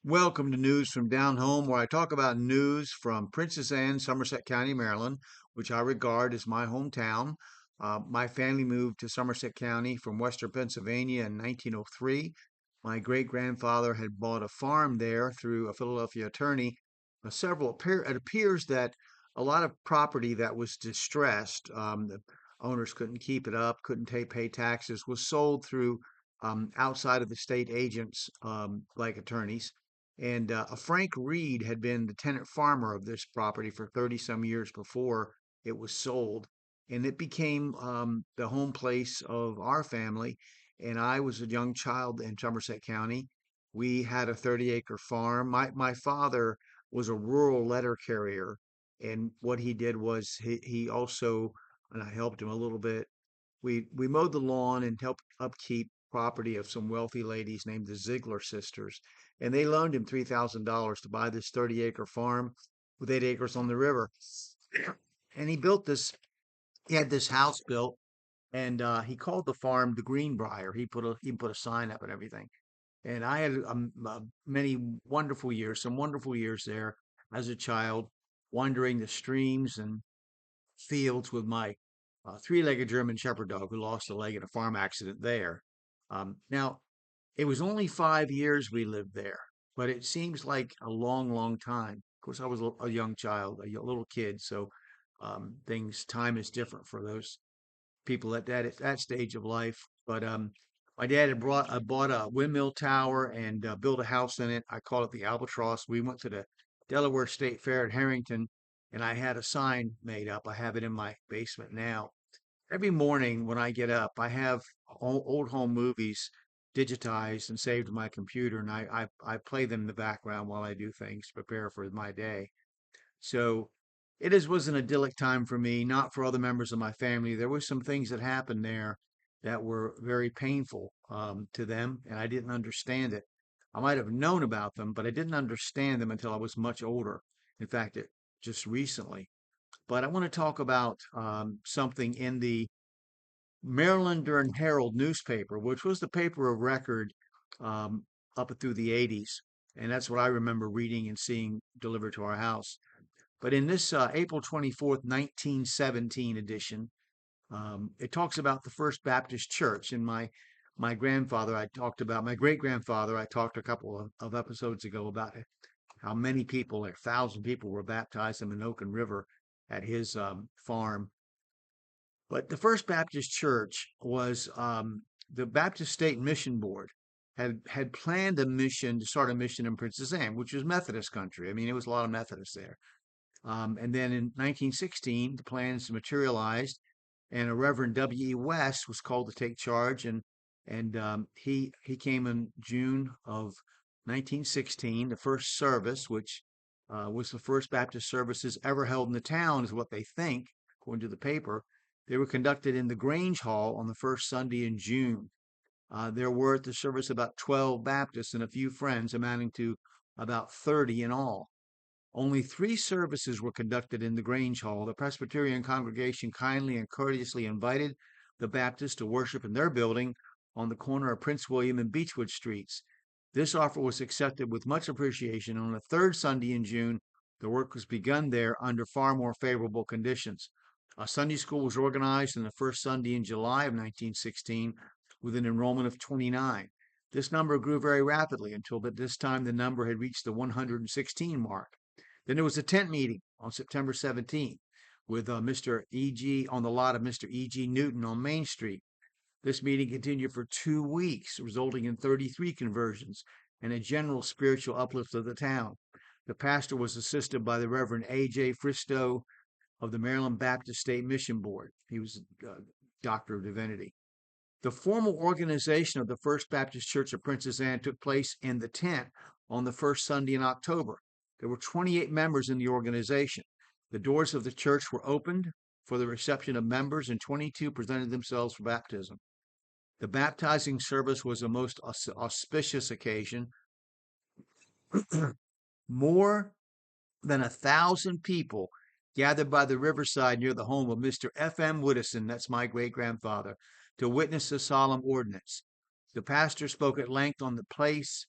Welcome to News from Down Home, where I talk about news from Princess Anne, Somerset County, Maryland, which I regard as my hometown. My family moved to Somerset County from Western Pennsylvania in 1903. My great grandfather had bought a farm there through a Philadelphia attorney. It appears that a lot of property that was distressed, the owners couldn't keep it up, couldn't pay taxes, was sold through outside of the state agents, like attorneys. And Frank Reed had been the tenant farmer of this property for 30 some years before it was sold. And it became the home place of our family. And I was a young child in Somerset County. We had a 30-acre farm. My father was a rural letter carrier. And what he did was he also, and I helped him a little bit, we mowed the lawn and helped upkeep property of some wealthy ladies named the Ziegler sisters, and they loaned him $3,000 to buy this 30-acre farm with 8 acres on the river. And he built this. He had this house built, and he called the farm the Greenbrier. He put a sign up and everything. And I had many wonderful years, some wonderful years there as a child, wandering the streams and fields with my three-legged German Shepherd dog who lost a leg in a farm accident there. Now, it was only 5 years we lived there, but it seems like a long, long time. Of course, I was a young child, little kid, so time is different for those people at that stage of life. But my dad bought a windmill tower and built a house in it. I call it the Albatross. We went to the Delaware State Fair at Harrington, and I had a sign made up. I have it in my basement now. Every morning when I get up, I have old home movies digitized and saved to my computer, and I play them in the background while I do things to prepare for my day. So was an idyllic time for me, not for other members of my family. There were some things that happened there that were very painful to them, and I didn't understand it. I might have known about them, but I didn't understand them until I was much older. In fact, just recently. But I want to talk about something in the Marylander and Herald newspaper, which was the paper of record up through the 80s. And that's what I remember reading and seeing delivered to our house. But in this April 24th, 1917 edition, it talks about the First Baptist Church. And my grandfather, my great grandfather, I talked a couple of episodes ago about it, how many people, like 1,000 people, were baptized in the Menoken River at his farm. But the First Baptist Church was the Baptist State Mission Board had planned a mission to start a mission in Princess Anne, which was Methodist country. I mean, it was a lot of Methodists there. And then in 1916, the plans materialized, and a Reverend W.E. West was called to take charge, and he came in June of 1916. The first service, which was the first Baptist services ever held in the town, is what they think, according to the paper. They were conducted in the Grange Hall on the first Sunday in June. There were at the service about 12 Baptists and a few friends, amounting to about 30 in all. Only 3 services were conducted in the Grange Hall. The Presbyterian congregation kindly and courteously invited the Baptists to worship in their building on the corner of Prince William and Beechwood Streets. This offer was accepted with much appreciation. On the third Sunday in June, the work was begun there under far more favorable conditions. A Sunday school was organized on the first Sunday in July of 1916 with an enrollment of 29. This number grew very rapidly until at this time the number had reached the 116 mark. Then there was a tent meeting on September 17th with Mr. E.G. on the lot of Mr. E.G. Newton on Main Street. This meeting continued for 2 weeks, resulting in 33 conversions and a general spiritual uplift of the town. The pastor was assisted by the Reverend A.J. Fristow of the Maryland Baptist State Mission Board. He was a doctor of divinity. The formal organization of the First Baptist Church of Princess Anne took place in the tent on the first Sunday in October. There were 28 members in the organization. The doors of the church were opened for the reception of members, and 22 presented themselves for baptism. The baptizing service was a most auspicious occasion. More than 1,000 people gathered by the riverside near the home of Mr. F.M. Woodison, that's my great grandfather, to witness the solemn ordinance. The pastor spoke at length on the place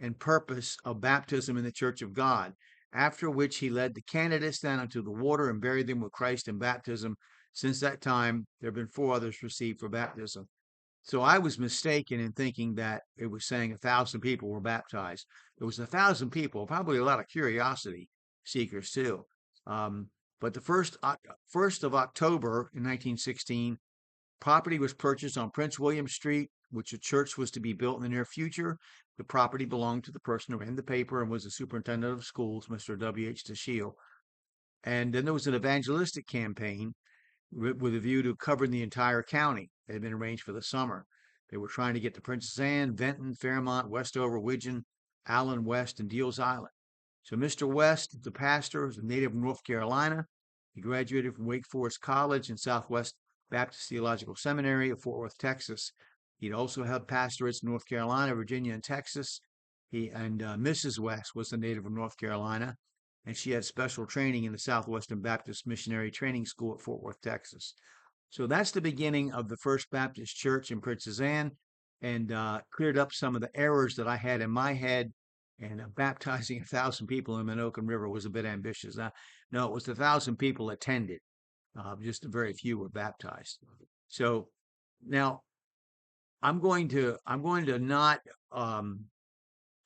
and purpose of baptism in the Church of God, after which he led the candidates down into the water and buried them with Christ in baptism. Since that time, there have been 4 others received for baptism. So I was mistaken in thinking that it was saying 1,000 people were baptized. It was 1,000 people, probably a lot of curiosity seekers too. Um, but the first of October in 1916, property was purchased on Prince William Street, which a church was to be built in the near future. The property belonged to the person who ran the paper and was the superintendent of schools, Mr. W.H. Dashiell. And then there was an evangelistic campaign with a view to covering the entire county. It had been arranged for the summer. They were trying to get to Princess Anne, Benton, Fairmont, Westover, Widgeon, Allen West, and Deals Island. So Mr. West, the pastor, is a native of North Carolina. He graduated from Wake Forest College and Southwest Baptist Theological Seminary of Fort Worth, Texas. He'd also held pastorates in North Carolina, Virginia, and Texas. Mrs. West was a native of North Carolina, and she had special training in the Southwestern Baptist Missionary Training School at Fort Worth, Texas. So that's the beginning of the First Baptist Church in Princess Anne, and cleared up some of the errors that I had in my head. And baptizing 1,000 people in Menoken River was a bit ambitious. No, it was 1,000 people attended. Just a very few were baptized. So now I'm going to not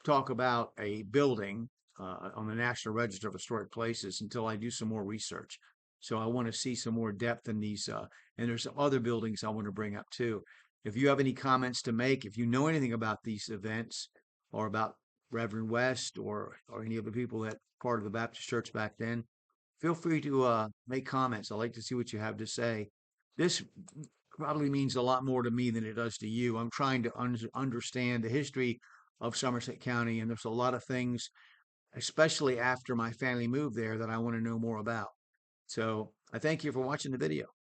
talk about a building on the National Register of Historic Places until I do some more research. So I want to see some more depth in these, and there's some other buildings I want to bring up too. If you have any comments to make, if you know anything about these events or about Reverend West or any of the people that part of the Baptist Church back then, feel free to make comments. I'd like to see what you have to say. This probably means a lot more to me than it does to you. I'm trying to understand the history of Somerset County, and there's a lot of things, especially after my family moved there, that I want to know more about. So I thank you for watching the video.